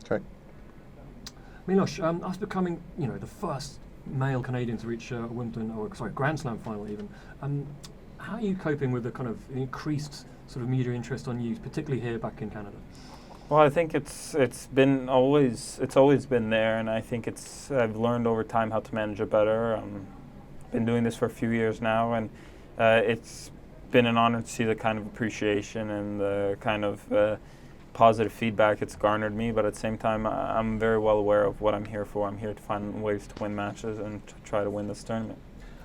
Correct. Milos, us becoming, the first male Canadian to reach a Wimbledon, Grand Slam final even. How are you coping with the kind of increased sort of media interest on you, particularly here back in Canada? Well, I think it's always been there, and I think I've learned over time how to manage it better. Been doing this for a few years now, and it's been an honor to see the kind of appreciation and the kind of positive feedback it's garnered me. But at the same time, I'm very well aware of what I'm here for. I'm here to find ways to win matches and to try to win this tournament.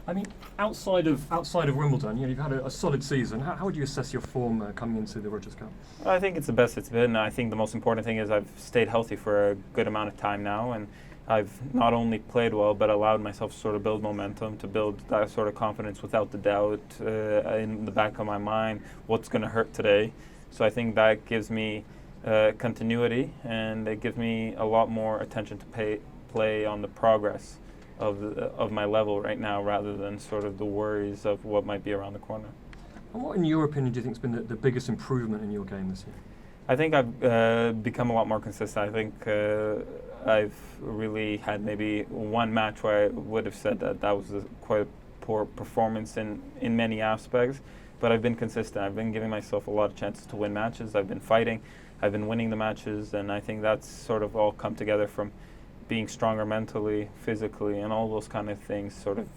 I mean, outside of Wimbledon, you've had a solid season. How would you assess your form coming into the Rogers Cup? I think it's the best it's been. I think the most important thing is I've stayed healthy for a good amount of time now, and I've not only played well, but allowed myself to sort of build momentum, to build that sort of confidence without the doubt in the back of my mind, what's going to hurt today. So I think that gives me continuity, and it gives me a lot more attention to play on the progress of my level right now, rather than sort of the worries of what might be around the corner. And what, in your opinion, do you think has been the biggest improvement in your game this year? I think I've become a lot more consistent. I think I've really had maybe one match where I would have said that was quite a poor performance in many aspects, but I've been consistent. I've been giving myself a lot of chances to win matches. I've been fighting. I've been winning the matches, and I think that's sort of all come together from being stronger mentally, physically, and all those kind of things, sort of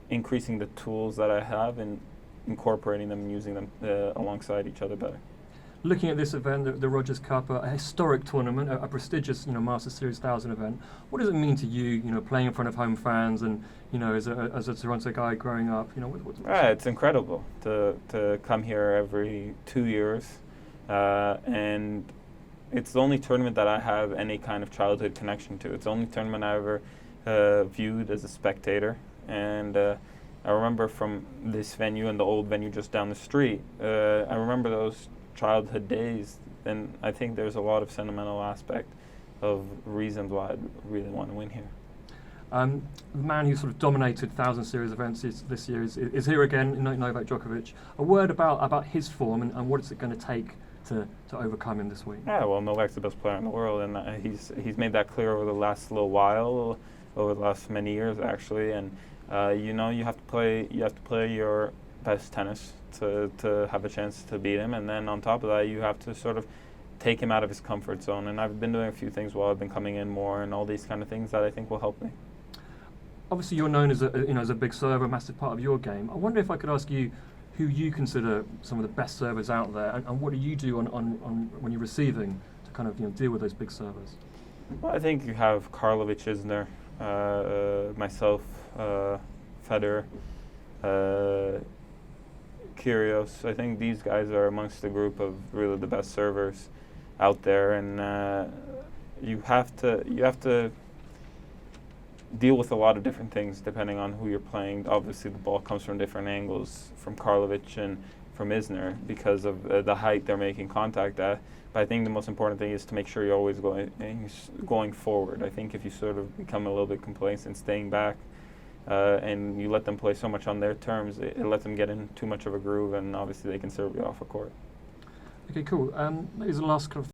increasing the tools that I have and incorporating them and using them alongside each other better. Looking at this event, the Rogers Cup, a historic tournament, a prestigious, Masters Series 1000 event, what does it mean to you, playing in front of home fans and, as a Toronto guy growing up, it's incredible to come here every 2 years, and it's the only tournament that I have any kind of childhood connection to. It's the only tournament I ever viewed as a spectator. And I remember from this venue and the old venue just down the street, I remember those childhood days. And I think there's a lot of sentimental aspect of reasons why I'd really want to win here. The man who sort of dominated 1000 Series events this year is here again, Novak Djokovic. A word about his form and what is it going to take to overcome him this week? Yeah, well, Novak's the best player in the world, and he's made that clear over the last little while, over the last many years actually. And you have to play your best tennis to have a chance to beat him, and then on top of that, you have to sort of take him out of his comfort zone. And I've been doing a few things while I've been coming in more, and all these kind of things that I think will help me. Obviously, you're known as a big server, a massive part of your game. I wonder if I could ask you who you consider some of the best servers out there, and what do you do on when you're receiving to kind of deal with those big servers? Well, I think you have Karlovic, Isner, myself, Federer, Kyrgios. I think these guys are amongst the group of really the best servers out there, and you have to deal with a lot of different things depending on who you're playing. Obviously, the ball comes from different angles from Karlovic and from Isner because of the height they're making contact at. But I think the most important thing is to make sure you're always going forward. I think if you sort of become a little bit complacent, staying back, and you let them play so much on their terms, it lets them get in too much of a groove, and obviously they can serve you off a court. Okay, cool. Here's the last kind of